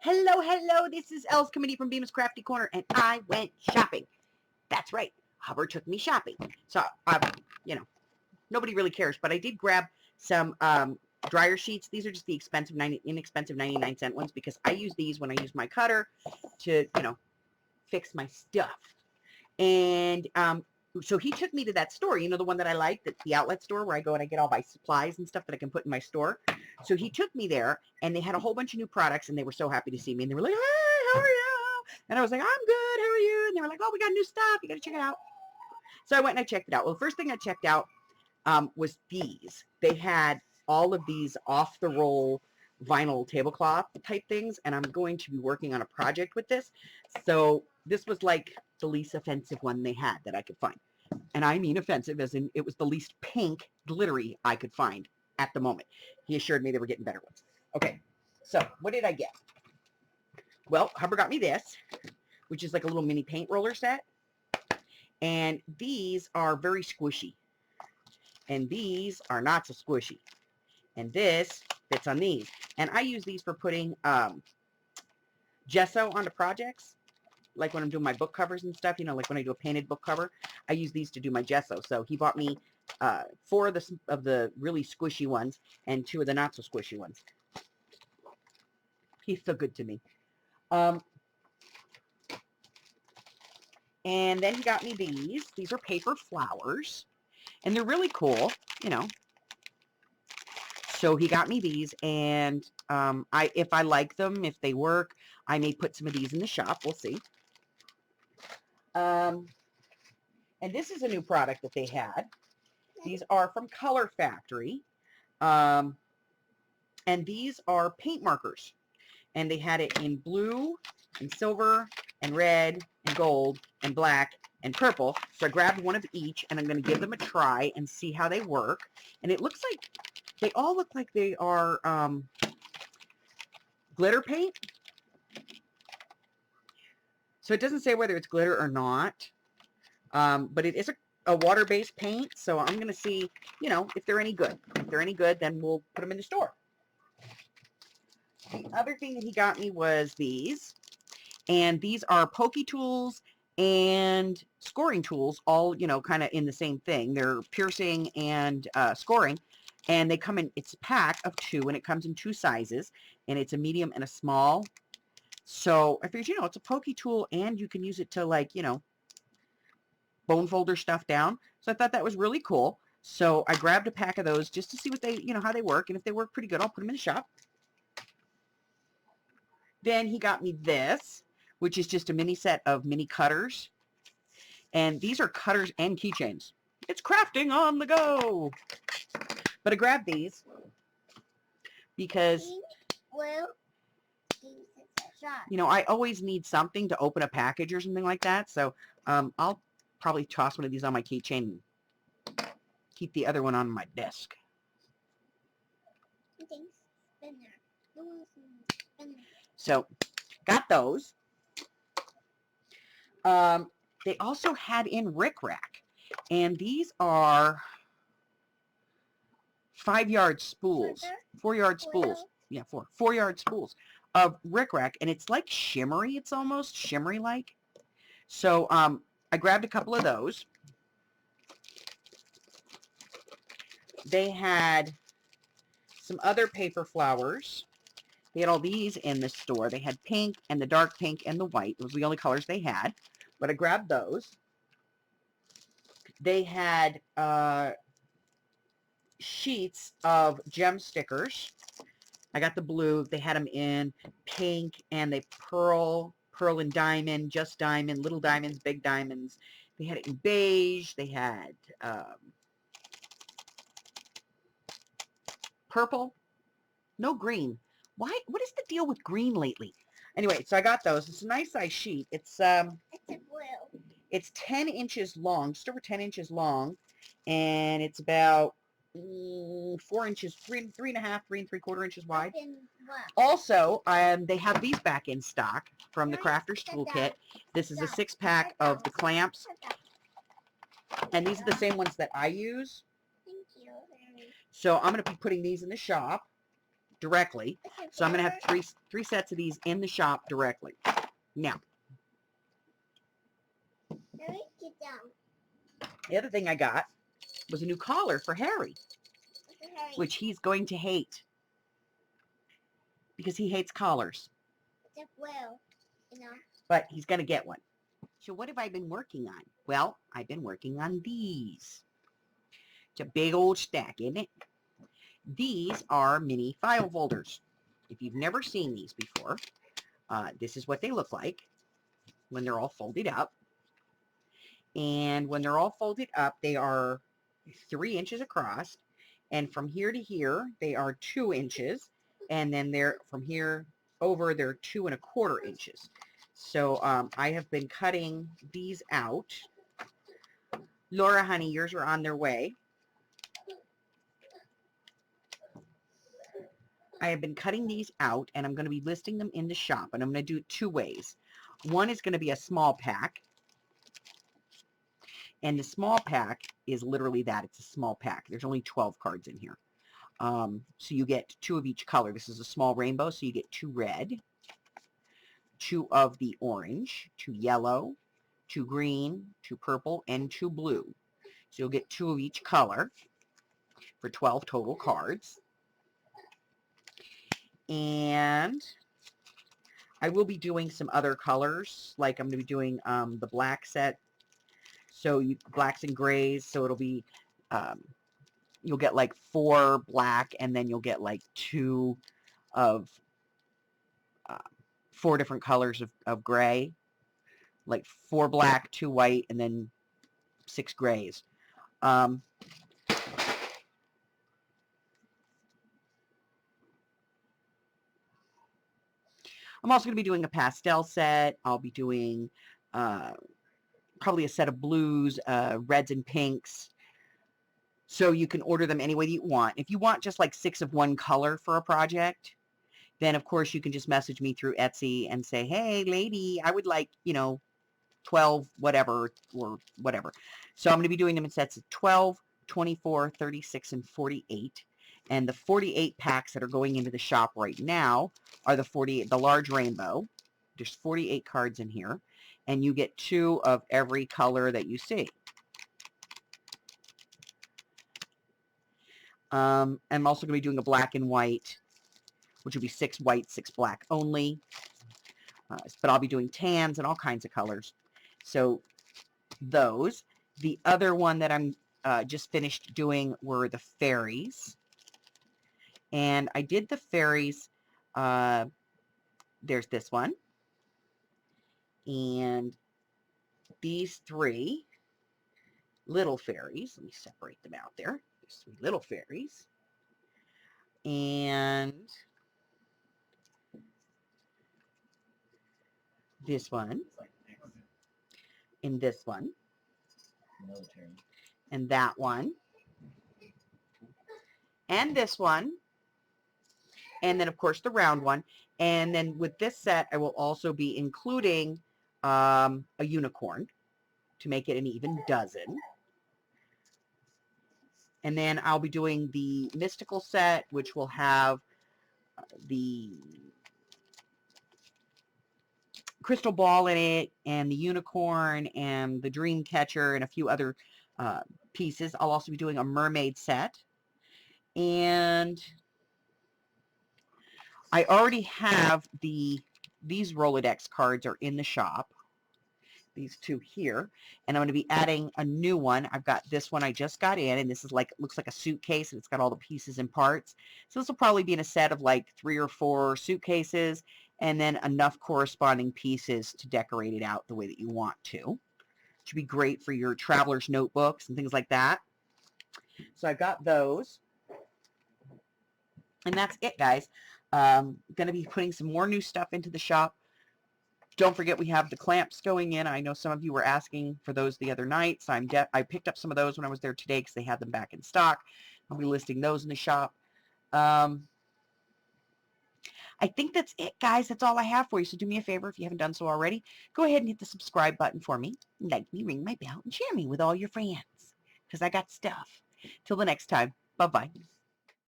Hello, hello, this is Els Committee from Bemis Crafty Corner, and I went shopping. That's right, Hubbard took me shopping. So, you know, nobody really cares, but I did grab some dryer sheets. These are just the inexpensive 99-cent ones because I use these when I use my cutter to, fix my stuff. And so he took me to that store, the one that I like, the outlet store where I go and I get all my supplies and stuff that I can put in my store. So he took me there, and they had a whole bunch of new products, and they were so happy to see me. And they were like, "Hey, how are you?" And I was like, "I'm good. How are you?" And they were like, "Oh, we got new stuff. You got to check it out." So I went and I checked it out. Well, the first thing I checked out was these. They had all of these off-the-roll vinyl tablecloth type things, and I'm going to be working on a project with this. So this was like the least offensive one they had that I could find. And I mean offensive as in it was the least pink glittery I could find at the moment. He assured me they were getting better ones. Okay, so what did I get? Well, Hubbard got me this, which is like a little mini paint roller set. And these are very squishy. And these are not so squishy. And this fits on these. And I use these for putting gesso onto projects. Like when I'm doing my book covers and stuff, like when I do a painted book cover, I use these to do my gesso. So he bought me 4 of the really squishy ones and 2 of the not so squishy ones. He's so good to me. And then he got me these. These are paper flowers, and they're really cool, So he got me these, and if I like them, if they work, I may put some of these in the shop. We'll see. And this is a new product that they had. These are from Color Factory. And these are paint markers. And they had it in blue and silver and red and gold and black and purple. So I grabbed one of each, and I'm going to give them a try and see how they work. And it looks like they all look like they are glitter paint. So it doesn't say whether it's glitter or not. But it is a water-based paint, so I'm going to see, if they're any good. If they're any good, then we'll put them in the store. The other thing that he got me was these, and these are pokey tools and scoring tools, all, kind of in the same thing. They're piercing and scoring, and they come in, it's a pack of 2, and it comes in 2 sizes, and it's a medium and a small. So I figured, it's a pokey tool, and you can use it to, like, bone folder stuff down. So I thought that was really cool. So I grabbed a pack of those just to see what they, how they work. And if they work pretty good, I'll put them in the shop. Then he got me this, which is just a mini set of mini cutters. And these are cutters and keychains. It's crafting on the go. But I grabbed these because, I always need something to open a package or something like that. So I'll probably toss one of these on my keychain and keep the other one on my desk. So, got those. They also had in rickrack, and these are 5-yard spools, 4-yard spools. Yeah, 4-yard spools of rickrack, and it's like shimmery. It's almost shimmery-like. So, I grabbed a couple of those. They had some other paper flowers. They had all these in the store. They had pink and the dark pink and the white. Those were the only colors they had. But I grabbed those. They had sheets of gem stickers. I got the blue. They had them in pink, and they pearl and diamond, just diamond, little diamonds, big diamonds. They had it in beige. They had purple. No green. Why? What is the deal with green lately? Anyway, so I got those. It's a nice size sheet. It's blue. It's 10 inches long, just over 10 inches long, and it's about 4 inches, 3.5, 3 3/4 inches wide. Also, they have these back in stock from the Crafter's Toolkit. This is a 6-pack of the clamps, and these are the same ones that I use. So I'm going to be putting these in the shop. directly. So I'm going to have three sets of these in the shop directly. Now, the other thing I got was a new collar for Harry, which he's going to hate because he hates collars. But he's going to get one. So what have I been working on? Well, I've been working on these. It's a big old stack, isn't it? These are mini file folders. If you've never seen these before, this is what they look like when they're all folded up. And when they're all folded up, they are 3 inches across. And from here to here, they are 2 inches. And then they're from here over, they're 2 1/4 inches. So I have been cutting these out. Laura, honey, yours are on their way. I have been cutting these out, and I'm going to be listing them in the shop, and I'm going to do it 2 ways. One is going to be a small pack, and the small pack is literally that. It's a small pack. There's only 12 cards in here. So you get 2 of each color. This is a small rainbow, so you get 2 red, 2 of the orange, 2 yellow, 2 green, 2 purple, and 2 blue. So you'll get 2 of each color for 12 total cards. And I will be doing some other colors, like I'm going to be doing the black set, so blacks and grays, so it'll be, you'll get like 4 black, and then you'll get like 2 of 4 different colors of gray, like 4 black, 2 white, and then 6 grays. I'm also going to be doing a pastel set. I'll be doing probably a set of blues, reds and pinks. So you can order them any way that you want. If you want just like 6 of one color for a project, then of course you can just message me through Etsy and say, hey, lady, I would like, 12 whatever or whatever. So I'm going to be doing them in sets of 12, 24, 36, and 48. And the 48 packs that are going into the shop right now are the large rainbow. There's 48 cards in here, and you get 2 of every color that you see. I'm also going to be doing a black and white, which will be 6 white, 6 black only. But I'll be doing tans and all kinds of colors. So those. The other one that I'm just finished doing were the fairies. And I did the fairies. There's this one. And these 3 little fairies. Let me separate them out there. There's 3 little fairies. And this one. And this one. And that one. And this one. And then, of course, the round one. And then with this set, I will also be including a unicorn to make it an even dozen. And then I'll be doing the mystical set, which will have the crystal ball in it, and the unicorn, and the dream catcher, and a few other pieces. I'll also be doing a mermaid set. And I already have these Rolodex cards are in the shop. These 2 here. And I'm going to be adding a new one. I've got this one I just got in, and this is looks like a suitcase, and it's got all the pieces and parts. So this will probably be in a set of like 3 or 4 suitcases, and then enough corresponding pieces to decorate it out the way that you want to. Should be great for your traveler's notebooks and things like that. So I've got those. And that's it, guys. Going to be putting some more new stuff into the shop. Don't forget we have the clamps going in. I know some of you were asking for those the other night, so I picked up some of those when I was there today because they had them back in stock. I'll be listing those in the shop. I think that's it, guys. That's all I have for you. So do me a favor, if you haven't done so already, go ahead and hit the subscribe button for me. Like me, ring my bell, and share me with all your friends because I got stuff. Till the next time, bye-bye.